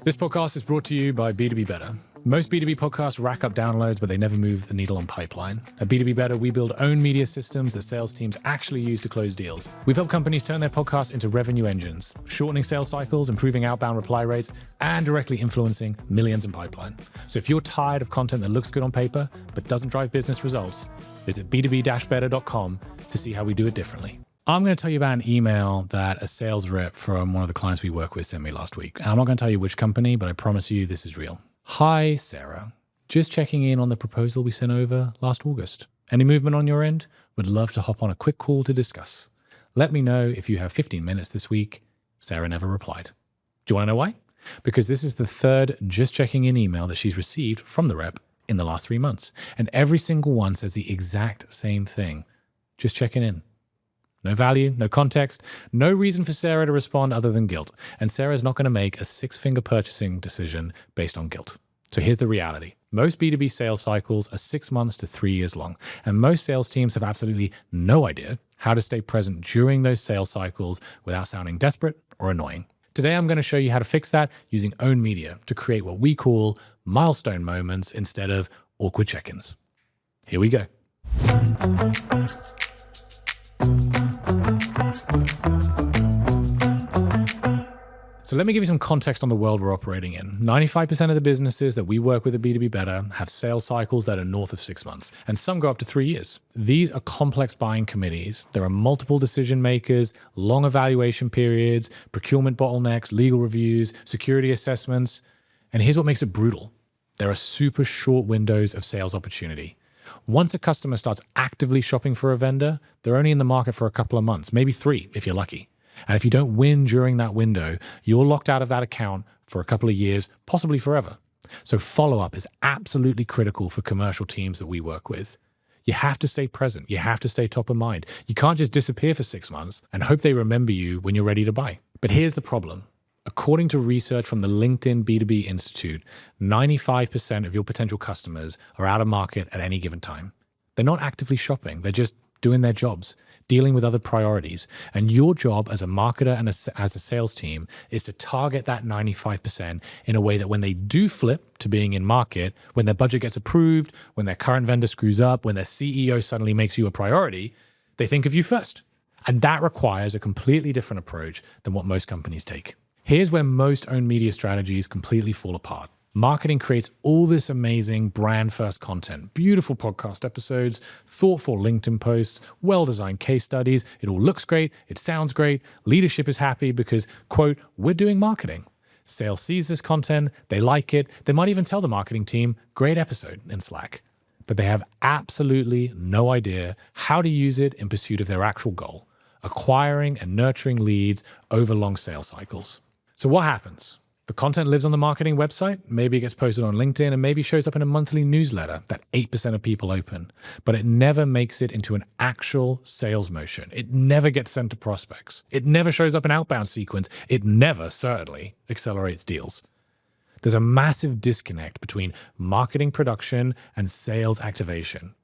This podcast is brought to you by B2B Better. Most B2B podcasts rack up downloads, but they never move the needle on pipeline. At B2B Better, we build own media systems that sales teams actually use to close deals. We've helped companies turn their podcasts into revenue engines, shortening sales cycles, improving outbound reply rates, and directly influencing millions in pipeline. So if you're tired of content that looks good on paper, but doesn't drive business results, visit b2b-better.com to see how we do it differently. I'm going to tell you about an email that a sales rep from one of the clients we work with sent me last week. And I'm not going to tell you which company, but I promise you this is real. Hi, Sarah. Just checking in on the proposal we sent over last August. Any movement on your end? Would love to hop on a quick call to discuss. Let me know if you have 15 minutes this week. Sarah never replied. Do you want to know why? Because this is the third just checking in email that she's received from the rep in the last 3 months. And every single one says the exact same thing. Just checking in. No value, no context, no reason for Sarah to respond other than guilt. And Sarah's not going to make a six-finger purchasing decision based on guilt. So here's the reality. Most B2B sales cycles are 6 months to 3 years long. And most sales teams have absolutely no idea how to stay present during those sales cycles without sounding desperate or annoying. Today, I'm going to show you how to fix that using own media to create what we call milestone moments instead of awkward check-ins. Here we go. So let me give you some context on the world we're operating in. 95% of the businesses that we work with at B2B Better have sales cycles that are north of 6 months, and some go up to 3 years. These are complex buying committees. There are multiple decision makers, long evaluation periods, procurement bottlenecks, legal reviews, security assessments. And here's what makes it brutal. There are super short windows of sales opportunity. Once a customer starts actively shopping for a vendor, they're only in the market for a couple of months, maybe 3 if you're lucky. And if you don't win during that window, you're locked out of that account for a couple of years, possibly forever. So follow-up is absolutely critical for commercial teams that we work with. You have to stay present. You have to stay top of mind. You can't just disappear for 6 months and hope they remember you when you're ready to buy. But here's the problem. According to research from the LinkedIn B2B Institute, 95% of your potential customers are out of market at any given time. They're not actively shopping. They're just doing their jobs, dealing with other priorities. And your job as a marketer and as a sales team is to target that 95% in a way that when they do flip to being in market, when their budget gets approved, when their current vendor screws up, when their CEO suddenly makes you a priority, they think of you first. And that requires a completely different approach than what most companies take. Here's where most owned media strategies completely fall apart. Marketing creates all this amazing brand-first content, beautiful podcast episodes, thoughtful LinkedIn posts, well-designed case studies. It all looks great. It sounds great. Leadership is happy because, quote, we're doing marketing. Sales sees this content. They like it. They might even tell the marketing team, great episode in Slack. But they have absolutely no idea how to use it in pursuit of their actual goal, acquiring and nurturing leads over long sales cycles. So what happens? The content lives on the marketing website, maybe it gets posted on LinkedIn, and maybe shows up in a monthly newsletter that 8% of people open, but it never makes it into an actual sales motion. It never gets sent to prospects. It never shows up in outbound sequence. It never, certainly, accelerates deals. There's a massive disconnect between marketing production and sales activation.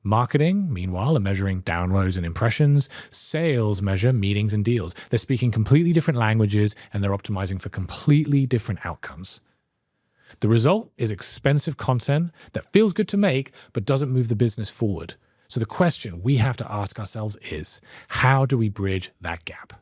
Marketing, meanwhile, are measuring downloads and impressions. Sales measure meetings and deals. They're speaking completely different languages and they're optimizing for completely different outcomes. The result is expensive content that feels good to make but doesn't move the business forward. So the question we have to ask ourselves is, how do we bridge that gap?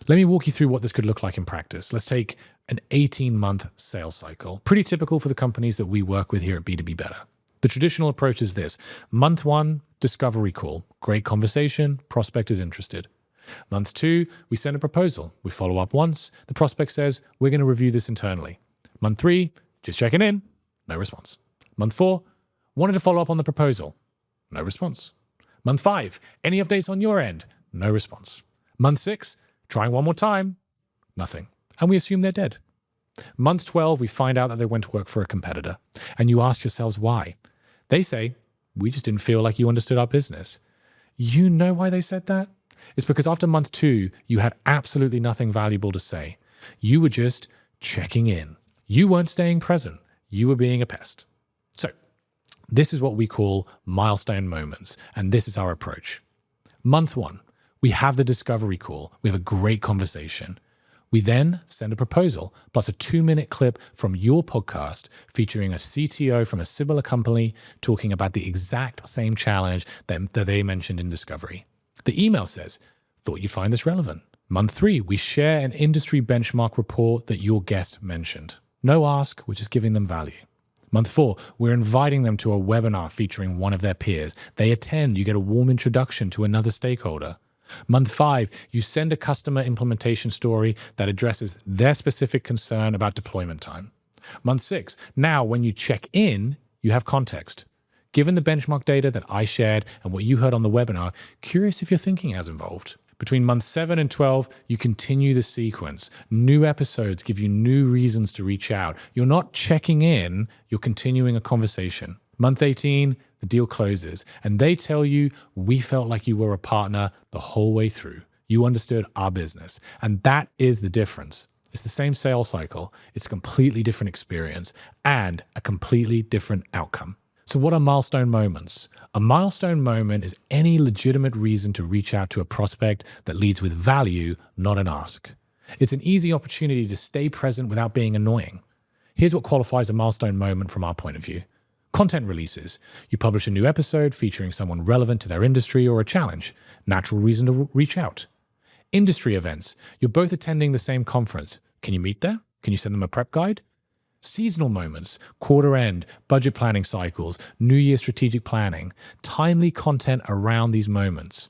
Let me walk you through what this could look like in practice. Let's take an 18-month sales cycle, pretty typical for the companies that we work with here at B2B Better. The traditional approach is this. Month 1, discovery call. Great conversation. Prospect is interested. Month 2, we send a proposal. We follow up once. The prospect says, we're going to review this internally. Month 3, just checking in. No response. Month 4, wanted to follow up on the proposal. No response. Month 5, any updates on your end? No response. Month 6, trying one more time. Nothing. And we assume they're dead. Month 12, we find out that they went to work for a competitor. And you ask yourselves why. They say, we just didn't feel like you understood our business. You know why they said that? It's because after month 2, you had absolutely nothing valuable to say. You were just checking in. You weren't staying present. You were being a pest. So this is what we call milestone moments. And this is our approach. Month 1, we have the discovery call. We have a great conversation. We then send a proposal plus a 2-minute clip from your podcast featuring a CTO from a similar company talking about the exact same challenge that they mentioned in Discovery. The email says, "Thought you'd find this relevant." Month 3, we share an industry benchmark report that your guest mentioned. No ask, we're just giving them value. Month 4, we're inviting them to a webinar featuring one of their peers. They attend, you get a warm introduction to another stakeholder. Month 5, you send a customer implementation story that addresses their specific concern about deployment time. Month 6, now when you check in, you have context. Given the benchmark data that I shared and what you heard on the webinar, curious if your thinking has evolved. Between month 7 and 12, you continue the sequence. New episodes give you new reasons to reach out. You're not checking in, you're continuing a conversation. Month 18, the deal closes, and they tell you, "We felt like you were a partner the whole way through. You understood our business." And that is the difference. It's the same sales cycle, it's a completely different experience, and a completely different outcome. So what are milestone moments? A milestone moment is any legitimate reason to reach out to a prospect that leads with value, not an ask. It's an easy opportunity to stay present without being annoying. Here's what qualifies a milestone moment from our point of view. Content releases. You publish a new episode featuring someone relevant to their industry or a challenge. Natural reason to reach out. Industry events. You're both attending the same conference. Can you meet there? Can you send them a prep guide? Seasonal moments, quarter end, budget planning cycles, New Year strategic planning, timely content around these moments.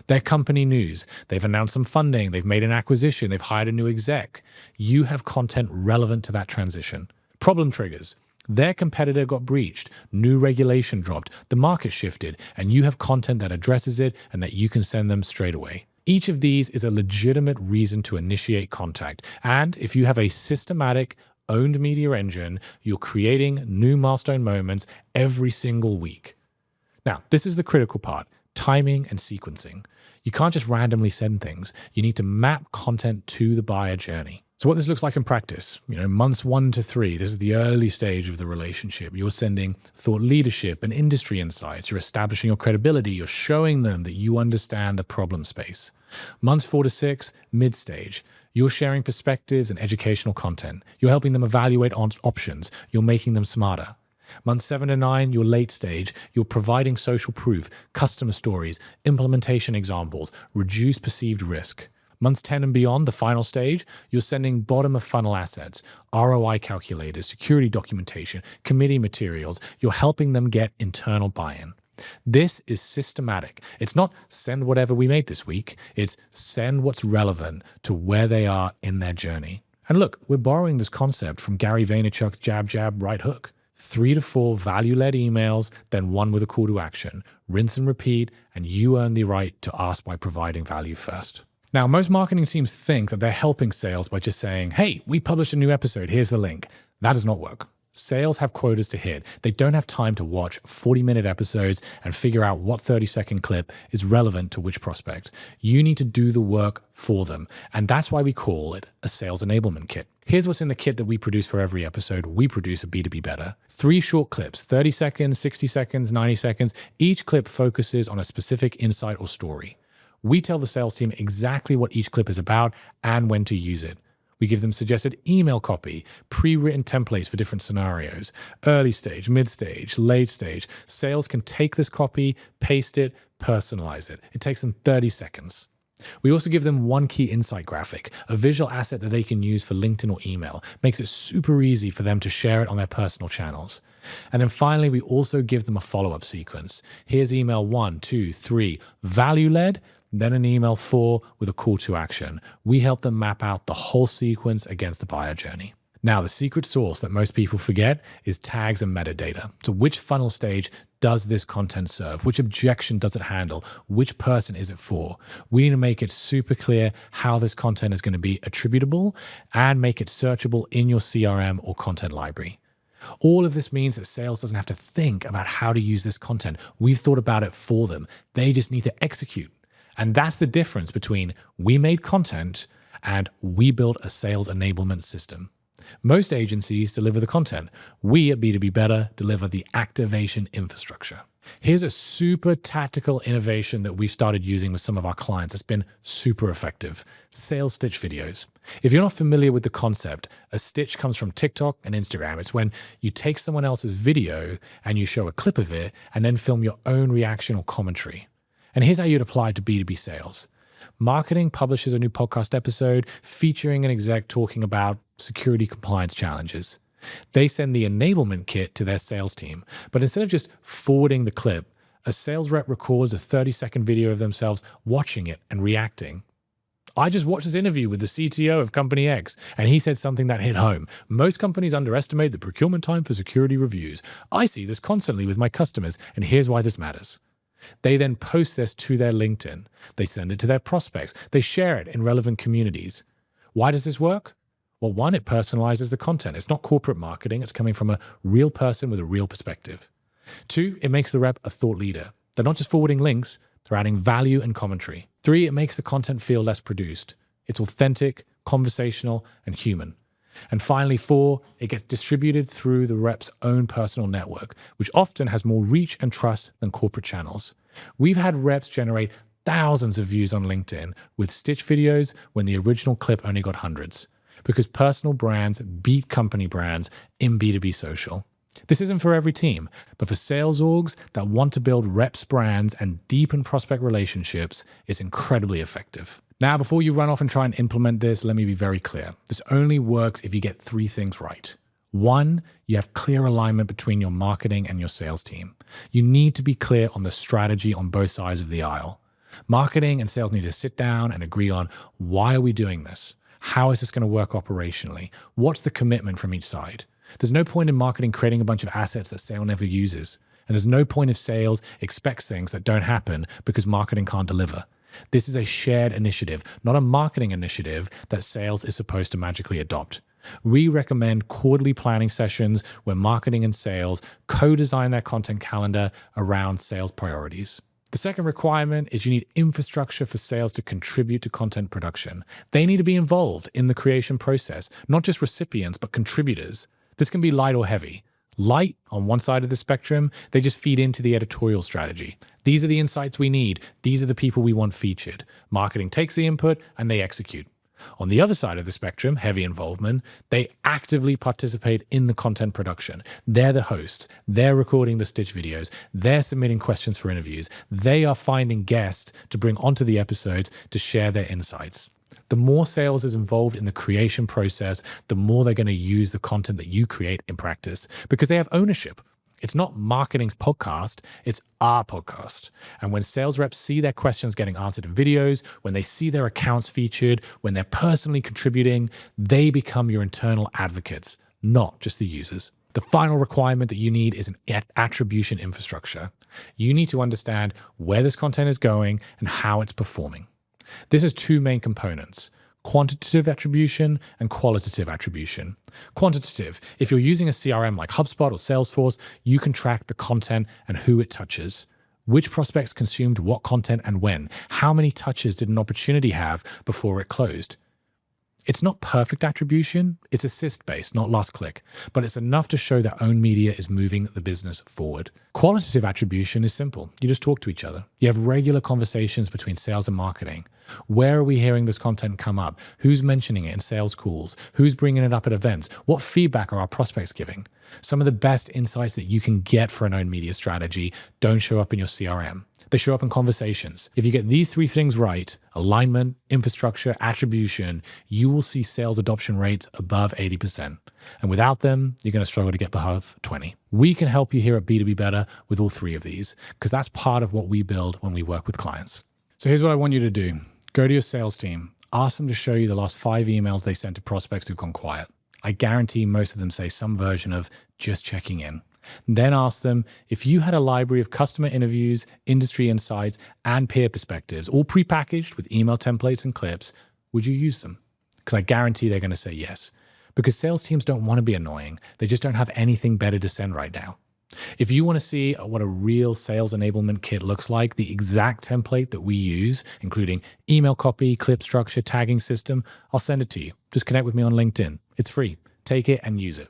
Their company news, they've announced some funding, they've made an acquisition, they've hired a new exec. You have content relevant to that transition. Problem triggers, their competitor got breached, new regulation dropped, the market shifted, and you have content that addresses it and that you can send them straight away. Each of these is a legitimate reason to initiate contact. And if you have a systematic, owned media engine, you're creating new milestone moments every single week. Now, this is the critical part, timing and sequencing. You can't just randomly send things. You need to map content to the buyer journey. So what this looks like in practice, months 1 to 3, this is the early stage of the relationship. You're sending thought leadership and industry insights. You're establishing your credibility. You're showing them that you understand the problem space. Months 4 to 6, mid-stage. You're sharing perspectives and educational content. You're helping them evaluate options. You're making them smarter. Months 7 to 9, you're late stage. You're providing social proof, customer stories, implementation examples, reduce perceived risk. Months 10 and beyond, the final stage, you're sending bottom of funnel assets, ROI calculators, security documentation, committee materials. You're helping them get internal buy-in. This is systematic. It's not send whatever we made this week. It's send what's relevant to where they are in their journey. And look, we're borrowing this concept from Gary Vaynerchuk's jab, jab, right hook. 3 to 4 value-led emails, then 1 with a call to action. Rinse and repeat, and you earn the right to ask by providing value first. Now, most marketing teams think that they're helping sales by just saying, "Hey, we published a new episode, here's the link." That does not work. Sales have quotas to hit. They don't have time to watch 40-minute episodes and figure out what 30-second clip is relevant to which prospect. You need to do the work for them. And that's why we call it a sales enablement kit. Here's what's in the kit that we produce for every episode we produce at B2B Better. 3 short clips, 30 seconds, 60 seconds, 90 seconds. Each clip focuses on a specific insight or story. We tell the sales team exactly what each clip is about and when to use it. We give them suggested email copy, pre-written templates for different scenarios, early stage, mid-stage, late stage. Sales can take this copy, paste it, personalize it. It takes them 30 seconds. We also give them one key insight graphic, a visual asset that they can use for LinkedIn or email. Makes it super easy for them to share it on their personal channels. And then finally, we also give them a follow-up sequence. Here's email 1, 2, 3, value-led, then an email 4 with a call to action. We help them map out the whole sequence against the buyer journey. Now, the secret sauce that most people forget is tags and metadata. So which funnel stage does this content serve? Which objection does it handle? Which person is it for? We need to make it super clear how this content is going to be attributable and make it searchable in your CRM or content library. All of this means that sales doesn't have to think about how to use this content. We've thought about it for them. They just need to execute. And that's the difference between we made content and we built a sales enablement system. Most agencies deliver the content. We at B2B Better deliver the activation infrastructure. Here's a super tactical innovation that we've started using with some of our clients. It's been super effective. Sales stitch videos. If you're not familiar with the concept, a stitch comes from TikTok and Instagram. It's when you take someone else's video and you show a clip of it and then film your own reaction or commentary. And here's how you'd apply it to B2B sales. Marketing publishes a new podcast episode featuring an exec talking about security compliance challenges. They send the enablement kit to their sales team, but instead of just forwarding the clip, a sales rep records a 30-second video of themselves watching it and reacting. I just watched this interview with the CTO of Company X, and he said something that hit home. Most companies underestimate the procurement time for security reviews. I see this constantly with my customers, and here's why this matters. They then post this to their LinkedIn. They send it to their prospects. They share it in relevant communities. Why does this work? Well, one, it personalizes the content. It's not corporate marketing. It's coming from a real person with a real perspective. Two, it makes the rep a thought leader. They're not just forwarding links, they're adding value and commentary. Three, it makes the content feel less produced. It's authentic, conversational, and human. And finally, four, it gets distributed through the rep's own personal network, which often has more reach and trust than corporate channels. We've had reps generate thousands of views on LinkedIn with stitch videos when the original clip only got hundreds, because personal brands beat company brands in B2B social. This isn't for every team, but for sales orgs that want to build reps brands and deepen prospect relationships, it's incredibly effective. Now, before you run off and try and implement this, let me be very clear. This only works if you get three things right. One, you have clear alignment between your marketing and your sales team. You need to be clear on the strategy on both sides of the aisle. Marketing and sales need to sit down and agree on, why are we doing this? How is this going to work operationally? What's the commitment from each side? There's no point in marketing creating a bunch of assets that sales never uses. And there's no point if sales expects things that don't happen because marketing can't deliver. This is a shared initiative, not a marketing initiative that sales is supposed to magically adopt. We recommend quarterly planning sessions where marketing and sales co-design their content calendar around sales priorities. The second requirement is you need infrastructure for sales to contribute to content production. They need to be involved in the creation process, not just recipients, but contributors. This can be light or heavy. Light, on one side of the spectrum, they just feed into the editorial strategy. These are the insights we need. These are the people we want featured. Marketing takes the input and they execute. On the other side of the spectrum, heavy involvement, they actively participate in the content production. They're the hosts. They're recording the stitch videos. They're submitting questions for interviews. They are finding guests to bring onto the episodes to share their insights. The more sales is involved in the creation process, the more they're going to use the content that you create in practice because they have ownership. It's not marketing's podcast, it's our podcast. And when sales reps see their questions getting answered in videos, when they see their accounts featured, when they're personally contributing, they become your internal advocates, not just the users. The final requirement that you need is an attribution infrastructure. You need to understand where this content is going and how it's performing. This has two main components: quantitative attribution and qualitative attribution. Quantitative, if you're using a CRM like HubSpot or Salesforce, you can track the content and who it touches. Which prospects consumed what content and when? How many touches did an opportunity have before it closed? It's not perfect attribution, it's assist-based, not last click, but it's enough to show that owned media is moving the business forward. Qualitative attribution is simple. You just talk to each other. You have regular conversations between sales and marketing. Where are we hearing this content come up? Who's mentioning it in sales calls? Who's bringing it up at events? What feedback are our prospects giving? Some of the best insights that you can get for an owned media strategy don't show up in your CRM. They show up in conversations. If you get these three things right, alignment, infrastructure, attribution, you will see sales adoption rates above 80%. And without them, you're going to struggle to get above 20. We can help you here at B2B Better with all three of these, because that's part of what we build when we work with clients. So here's what I want you to do. Go to your sales team. Ask them to show you the last 5 emails they sent to prospects who've gone quiet. I guarantee most of them say some version of just checking in. Then ask them, if you had a library of customer interviews, industry insights, and peer perspectives, all prepackaged with email templates and clips, would you use them? Because I guarantee they're going to say yes. Because sales teams don't want to be annoying. They just don't have anything better to send right now. If you want to see what a real sales enablement kit looks like, the exact template that we use, including email copy, clip structure, tagging system, I'll send it to you. Just connect with me on LinkedIn. It's free. take it and use it.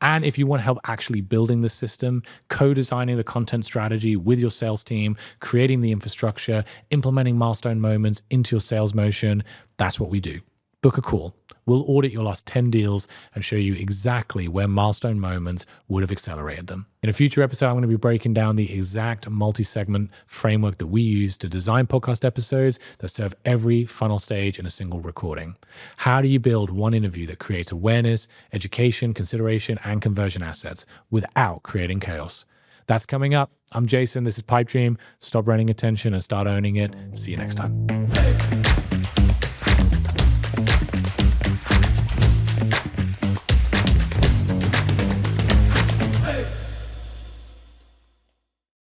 And if you want help actually building the system, co-designing the content strategy with your sales team, creating the infrastructure, implementing milestone moments into your sales motion, that's what we do. Book a call. We'll audit your last 10 deals and show you exactly where milestone moments would have accelerated them. In a future episode, I'm going to be breaking down the exact multi-segment framework that we use to design podcast episodes that serve every funnel stage in a single recording. How do you build one interview that creates awareness, education, consideration, and conversion assets without creating chaos? That's coming up. I'm Jason. This is Pipe Dream. Stop running attention and start owning it. See you next time.